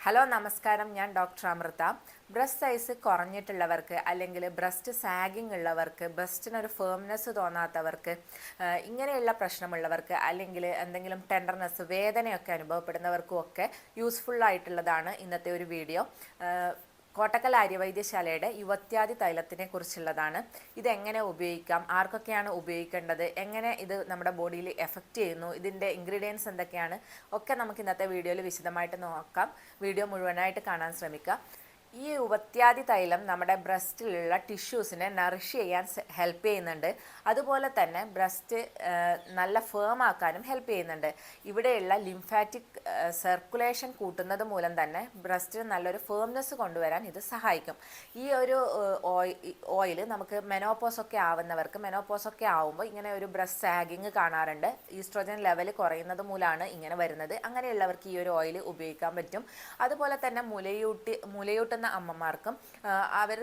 Hello നമസ്കാരം, ഞാൻ doctor Amrita. Breast size കുറഞ്ഞിട്ടുള്ളവർക്ക് അല്ലെങ്കിൽ ബ്രസ്റ്റ് സാഗിങ് ഉള്ളവർക്ക്, ബ്രസ്റ്റിനൊരു ഫേംനെസ് തോന്നാത്തവർക്ക്, ഇങ്ങനെയുള്ള പ്രശ്നമുള്ളവർക്ക് അല്ലെങ്കിൽ എന്തെങ്കിലും ടെൻഡർനെസ് വേദനയൊക്കെ അനുഭവപ്പെടുന്നവർക്കും ഒക്കെ യൂസ്ഫുൾ ആയിട്ടുള്ളതാണ് ഇന്നത്തെ ഒരു വീഡിയോ. കോട്ടക്കൽ ആര്യവൈദ്യശാലയുടെ യുവത്യാദി തൈലത്തിനെ കുറിച്ചുള്ളതാണ്. ഇതെങ്ങനെ ഉപയോഗിക്കാം, ആർക്കൊക്കെയാണ് ഉപയോഗിക്കേണ്ടത്, എങ്ങനെ ഇത് നമ്മുടെ ബോഡിയിൽ എഫക്റ്റ് ചെയ്യുന്നു, ഇതിൻ്റെ ഇൻഗ്രീഡിയൻസ് എന്തൊക്കെയാണ് ഒക്കെ നമുക്ക് ഇന്നത്തെ വീഡിയോയിൽ വിശദമായിട്ട് നോക്കാം. വീഡിയോ മുഴുവനായിട്ട് കാണാൻ ശ്രമിക്കുക. ഈ ഉപത്യാദി തൈലം നമ്മുടെ ബ്രസ്റ്റിലുള്ള ടിഷ്യൂസിനെ നറിഷ് ചെയ്യാൻ ഹെൽപ്പ് ചെയ്യുന്നുണ്ട്. അതുപോലെ തന്നെ ബ്രസ്റ്റ് നല്ല ഫേം ആക്കാനും ഹെൽപ്പ് ചെയ്യുന്നുണ്ട്. ഇവിടെയുള്ള ലിംഫാറ്റിക് സർക്കുലേഷൻ കൂട്ടുന്നത് മൂലം തന്നെ ബ്രസ്റ്റിന് നല്ലൊരു ഫേംനെസ് കൊണ്ടുവരാൻ ഇത് സഹായിക്കും. ഈ ഒരു ഓയിൽ നമുക്ക് മെനോപോസൊക്കെ ആവുമ്പോൾ ഇങ്ങനെ ഒരു ബ്രസ്റ്റ് സാഗിങ് കാണാറുണ്ട്. ഈസ്ട്രോജൻ ലെവൽ കുറയുന്നത് മൂലമാണ് ഇങ്ങനെ വരുന്നത്. അങ്ങനെയുള്ളവർക്ക് ഈ ഒരു ഓയിൽ ഉപയോഗിക്കാൻ പറ്റും. അതുപോലെ തന്നെ മുലയൂട്ടുന്ന അമ്മമാർക്കും അവർ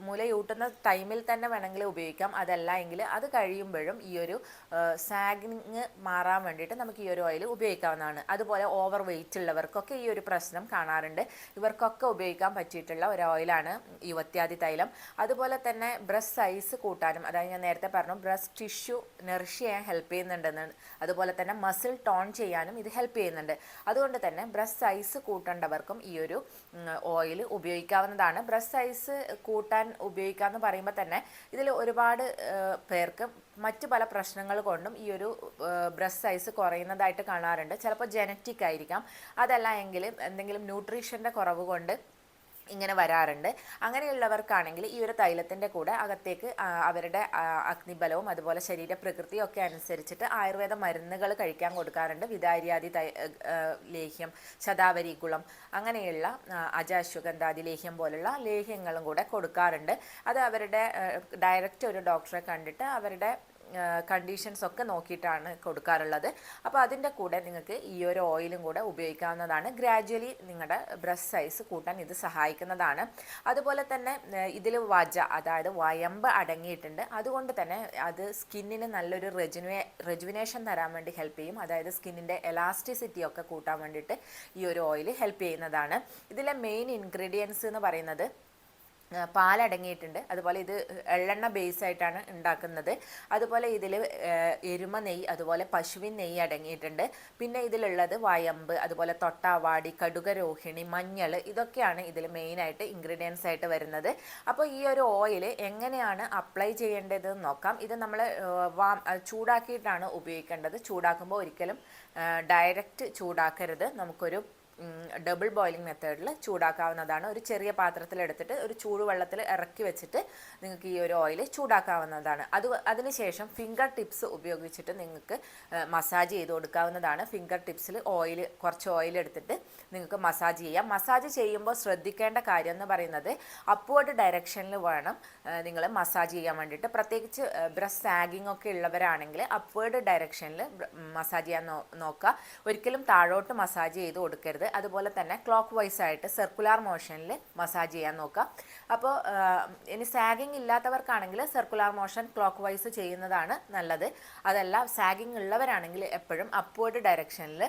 മുലയൂട്ടുന്ന ടൈമിൽ തന്നെ വേണമെങ്കിൽ ഉപയോഗിക്കാം. അതല്ല എങ്കിൽ അത് കഴിയുമ്പോഴും ഈ ഒരു സാഗിങ് മാറാൻ വേണ്ടിയിട്ട് നമുക്ക് ഈ ഒരു ഓയിൽ ഉപയോഗിക്കാവുന്നതാണ്. അതുപോലെ ഓവർ വെയിറ്റ് ഉള്ളവർക്കൊക്കെ ഈ ഒരു പ്രശ്നം കാണാറുണ്ട്. ഇവർക്കൊക്കെ ഉപയോഗിക്കാൻ പറ്റിയിട്ടുള്ള ഒരു ഓയിലാണ് യുവത്യാദി തൈലം. അതുപോലെ തന്നെ ബ്രസ്റ്റ് സൈസ് കൂട്ടാനും, അതായത് ഞാൻ നേരത്തെ പറഞ്ഞു ബ്രസ്റ്റ് ടിഷ്യൂ നറിഷ് ചെയ്യാൻ ഹെൽപ്പ് ചെയ്യുന്നുണ്ടെന്ന്, അതുപോലെ തന്നെ മസിൽ ടോൺ ചെയ്യാനും ഇത് ഹെൽപ്പ് ചെയ്യുന്നുണ്ട്. അതുകൊണ്ട് തന്നെ ബ്രസ്റ്റ് സൈസ് കൂട്ടേണ്ടവർക്കും ഈ ഒരു ഓയിൽ ഉപയോഗിക്കാവുന്നതാണ്. ബ്രസ്റ്റ് സൈസ് കൂട്ടാൻ ഉപയോഗിക്കാമെന്ന് പറയുമ്പോൾ തന്നെ ഇതിൽ ഒരുപാട് പേർക്ക് മറ്റു പല പ്രശ്നങ്ങൾ കൊണ്ടും ഈ ഒരു ബ്രസ്റ്റ് സൈസ് കുറയുന്നതായിട്ട് കാണാറുണ്ട്. ചിലപ്പോൾ ജനറ്റിക് ആയിരിക്കാം, അതല്ല എങ്കിൽ എന്തെങ്കിലും ന്യൂട്രീഷൻ്റെ കുറവ് കൊണ്ട് ഇങ്ങനെ വരാറുണ്ട്. അങ്ങനെയുള്ളവർക്കാണെങ്കിൽ ഈ ഒരു തൈലത്തിൻ്റെ കൂടെ അകത്തേക്ക് അവരുടെ അഗ്നിബലവും അതുപോലെ ശരീരപ്രകൃതിയും ഒക്കെ അനുസരിച്ചിട്ട് ആയുർവേദ മരുന്നുകൾ കഴിക്കാൻ കൊടുക്കാറുണ്ട്. വിതാരിയാദി ലേഹ്യം, ശതാവരി കുളം, അങ്ങനെയുള്ള അജാശ്വഗന്ധാദി ലേഹ്യം പോലുള്ള ലേഹ്യങ്ങളും കൂടെ കൊടുക്കാറുണ്ട്. അത് അവരുടെ ഡയറക്റ്റ് ഒരു ഡോക്ടറെ കണ്ടിട്ട് അവരുടെ കണ്ടീഷൻസ് ഒക്കെ നോക്കിയിട്ടാണ് കൊടുക്കാറുള്ളത്. അപ്പോൾ അതിൻ്റെ കൂടെ നിങ്ങൾക്ക് ഈ ഒരു ഓയിലും കൂടെ ഉപയോഗിക്കാവുന്നതാണ്. ഗ്രാജ്വലി നിങ്ങളുടെ ബ്രസ്റ്റ് സൈസ് കൂട്ടാൻ ഇത് സഹായിക്കുന്നതാണ്. അതുപോലെ തന്നെ ഇതിൽ അതായത് വയമ്പ് അടങ്ങിയിട്ടുണ്ട്. അതുകൊണ്ട് തന്നെ അത് സ്കിന്നിന് നല്ലൊരു റെജുവിനേഷൻ തരാൻ വേണ്ടി ഹെൽപ്പ് ചെയ്യും. അതായത് സ്കിന്നിൻ്റെ എലാസ്റ്റിസിറ്റി ഒക്കെ കൂട്ടാൻ വേണ്ടിയിട്ട് ഈ ഒരു ഓയിൽ ഹെൽപ്പ് ചെയ്യുന്നതാണ്. ഇതിലെ മെയിൻ ഇൻഗ്രീഡിയൻസ് എന്ന് പറയുന്നത് പാലടങ്ങിയിട്ടുണ്ട്. അതുപോലെ ഇത് എള്ളെണ്ണ ബേസ് ആയിട്ടാണ് ഉണ്ടാക്കുന്നത്. അതുപോലെ ഇതിൽ എരുമ നെയ്യ്, അതുപോലെ പശുവിൻ നെയ്യ് അടങ്ങിയിട്ടുണ്ട്. പിന്നെ ഇതിലുള്ളത് വയമ്പ്, അതുപോലെ തൊട്ടാവാടി, കടുകരോഹിണി, മഞ്ഞൾ, ഇതൊക്കെയാണ് ഇതിൽ മെയിനായിട്ട് ഇൻഗ്രീഡിയൻസ് ആയിട്ട് വരുന്നത്. അപ്പോൾ ഈ ഒരു ഓയിൽ എങ്ങനെയാണ് അപ്ലൈ ചെയ്യേണ്ടതെന്ന് നോക്കാം. ഇത് നമ്മൾ ചൂടാക്കിയിട്ടാണ് ഉപയോഗിക്കേണ്ടത്. ചൂടാക്കുമ്പോൾ ഒരിക്കലും ഡയറക്റ്റ് ചൂടാക്കരുത്. നമുക്കൊരു ഡബിൾ ബോയിലിംഗ് മെത്തേഡിൽ ചൂടാക്കാവുന്നതാണ്. ഒരു ചെറിയ പാത്രത്തിലെടുത്തിട്ട് ഒരു ചൂടുവെള്ളത്തിൽ ഇറക്കി വെച്ചിട്ട് നിങ്ങൾക്ക് ഈ ഒരു ഓയിൽ ചൂടാക്കാവുന്നതാണ്. അതിനുശേഷം ഫിംഗർ ടിപ്സ് ഉപയോഗിച്ചിട്ട് നിങ്ങൾക്ക് മസാജ് ചെയ്ത് കൊടുക്കാവുന്നതാണ്. ഫിംഗർ ടിപ്സിൽ കുറച്ച് ഓയിൽ എടുത്തിട്ട് നിങ്ങൾക്ക് മസാജ് ചെയ്യാം. മസാജ് ചെയ്യുമ്പോൾ ശ്രദ്ധിക്കേണ്ട കാര്യം എന്ന് പറയുന്നത് അപ്വേർഡ് ഡയറക്ഷനിൽ വേണം നിങ്ങൾ മസാജ് ചെയ്യാൻ വേണ്ടിയിട്ട്. പ്രത്യേകിച്ച് ബ്രസ്റ്റ് സാഗിങ് ഒക്കെ ഉള്ളവരാണെങ്കിൽ അപ്വേർഡ് ഡയറക്ഷനിൽ മസാജ് ചെയ്യാൻ നോക്കുക. ഒരിക്കലും താഴോട്ട് മസാജ് ചെയ്ത് കൊടുക്കരുത്. അതുപോലെ തന്നെ ക്ലോക്ക് വൈസ് ആയിട്ട് സർക്കുലാർ മോഷനിൽ മസാജ് ചെയ്യാൻ നോക്കുക. അപ്പോൾ ഇനി സാഗിങ് ഇല്ലാത്തവർക്കാണെങ്കിൽ സർക്കുലാർ മോഷൻ ക്ലോക്ക് വൈസ് ചെയ്യുന്നതാണ് നല്ലത്. അതല്ല സാഗിങ് ഉള്ളവരാണെങ്കിൽ എപ്പോഴും അപ്വേർഡ് ഡയറക്ഷനിൽ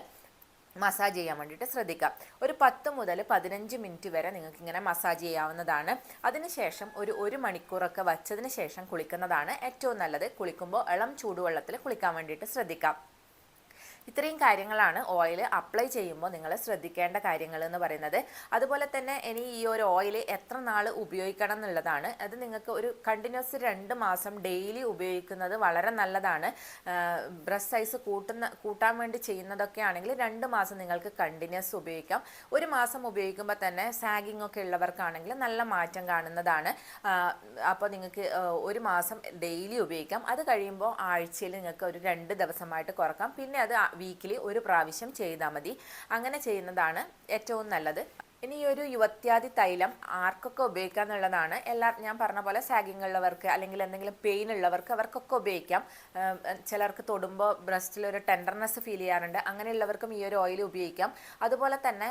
മസാജ് ചെയ്യാൻ വേണ്ടിയിട്ട് ശ്രദ്ധിക്കാം. ഒരു 10 മുതൽ 15 മിനിറ്റ് വരെ നിങ്ങൾക്ക് ഇങ്ങനെ മസാജ് ചെയ്യാവുന്നതാണ്. അതിനുശേഷം ഒരു മണിക്കൂറൊക്കെ വച്ചതിന് ശേഷം കുളിക്കുന്നതാണ് ഏറ്റവും നല്ലത്. കുളിക്കുമ്പോൾ ഇളം ചൂടുവെള്ളത്തിൽ കുളിക്കാൻ വേണ്ടിയിട്ട് ശ്രദ്ധിക്കാം. ഇത്രയും കാര്യങ്ങളാണ് ഓയിൽ അപ്ലൈ ചെയ്യുമ്പോൾ നിങ്ങൾ ശ്രദ്ധിക്കേണ്ട കാര്യങ്ങൾ എന്ന് പറയുന്നത്. അതുപോലെ തന്നെ ഇനി ഈ ഒരു ഓയിൽ എത്ര നാൾ ഉപയോഗിക്കണം എന്നുള്ളതാണ്. അത് നിങ്ങൾക്ക് ഒരു കണ്ടിന്യൂസ് 2 മാസം ഡെയിലി ഉപയോഗിക്കുന്നത് വളരെ നല്ലതാണ്. ബ്രസ്റ്റ് സൈസ് കൂട്ടാൻ വേണ്ടി ചെയ്യുന്നതൊക്കെ ആണെങ്കിൽ 2 മാസം നിങ്ങൾക്ക് കണ്ടിന്യൂസ് ഉപയോഗിക്കാം. 1 മാസം ഉപയോഗിക്കുമ്പോൾ തന്നെ സാഗിങ് ഒക്കെ ഉള്ളവർക്കാണെങ്കിൽ നല്ല മാറ്റം കാണുന്നതാണ്. അപ്പോൾ നിങ്ങൾക്ക് 1 മാസം ഡെയിലി ഉപയോഗിക്കാം. അത് കഴിയുമ്പോൾ ആഴ്ചയിൽ നിങ്ങൾക്ക് ഒരു 2 ദിവസമായിട്ട് കുറക്കാം. പിന്നെ അത് വീക്കിലി 1 പ്രാവശ്യം ചെയ്താൽ മതി. അങ്ങനെ ചെയ്യുന്നതാണ് ഏറ്റവും നല്ലത്. ഇനി ഈ ഒരു യുവത്യാദി തൈലം ആർക്കൊക്കെ ഉപയോഗിക്കാം എന്നുള്ളതാണ്. ഞാൻ പറഞ്ഞ പോലെ സാഗിങ് ഉള്ളവർക്ക് അല്ലെങ്കിൽ എന്തെങ്കിലും പെയിൻ ഉള്ളവർക്ക് അവർക്കൊക്കെ ഉപയോഗിക്കാം. ചിലർക്ക് തൊടുമ്പോൾ ബ്രസ്റ്റിലൊരു ടെൻഡർനെസ് ഫീൽ ചെയ്യാറുണ്ട്. അങ്ങനെയുള്ളവർക്കും ഈ ഒരു ഓയിൽ ഉപയോഗിക്കാം. അതുപോലെ തന്നെ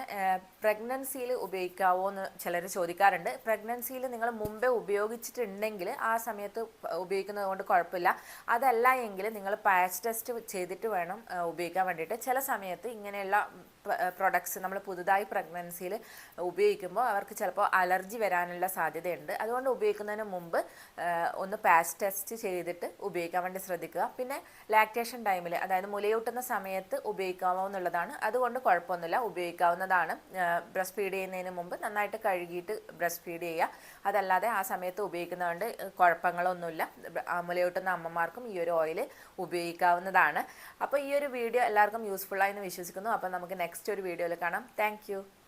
പ്രഗ്നൻസിയിൽ ഉപയോഗിക്കാവോ എന്ന് ചിലർ ചോദിക്കാറുണ്ട്. പ്രഗ്നൻസിയിൽ നിങ്ങൾ മുമ്പേ ഉപയോഗിച്ചിട്ടുണ്ടെങ്കിൽ ആ സമയത്ത് ഉപയോഗിക്കുന്നത് കൊണ്ട് കുഴപ്പമില്ല. അതല്ല എങ്കിൽ നിങ്ങൾ പാച്ച് ടെസ്റ്റ് ചെയ്തിട്ട് വേണം ഉപയോഗിക്കാൻ വേണ്ടിയിട്ട്. ചില സമയത്ത് ഇങ്ങനെയുള്ള പ്രൊഡക്ട്സ് നമ്മൾ പുതുതായി പ്രഗ്നൻസിയിൽ ഉപയോഗിക്കുമ്പോൾ അവർക്ക് ചിലപ്പോൾ അലർജി വരാനുള്ള സാധ്യതയുണ്ട്. അതുകൊണ്ട് ഉപയോഗിക്കുന്നതിന് മുമ്പ് ഒന്ന് പാച്ച് ടെസ്റ്റ് ചെയ്തിട്ട് ഉപയോഗിക്കാൻ വേണ്ടി ശ്രദ്ധിക്കുക. പിന്നെ ലാക്ടേഷൻ ടൈമിൽ, അതായത് മുലയൂട്ടുന്ന സമയത്ത് ഉപയോഗിക്കാമോ എന്നുള്ളതാണ്. അതുകൊണ്ട് കുഴപ്പമൊന്നുമില്ല, ഉപയോഗിക്കാവുന്നതാണ്. ബ്രസ്റ്റ് ഫീഡ് ചെയ്യുന്നതിന് മുമ്പ് നന്നായിട്ട് കഴുകിയിട്ട് ബ്രസ്റ്റ് ഫീഡ് ചെയ്യുക. അതല്ലാതെ ആ സമയത്ത് ഉപയോഗിക്കുന്നതുകൊണ്ട് കുഴപ്പങ്ങളൊന്നുമില്ല. മുലയൂട്ടുന്ന അമ്മമാർക്കും ഈ ഒരു ഓയിൽ ഉപയോഗിക്കാവുന്നതാണ്. അപ്പോൾ ഈ ഒരു വീഡിയോ എല്ലാവർക്കും യൂസ്ഫുൾ ആയെന്ന് വിശ്വസിക്കുന്നു. അപ്പോൾ നമുക്ക് നെക്സ്റ്റ് ഒരു വീഡിയോയിൽ കാണാം. താങ്ക്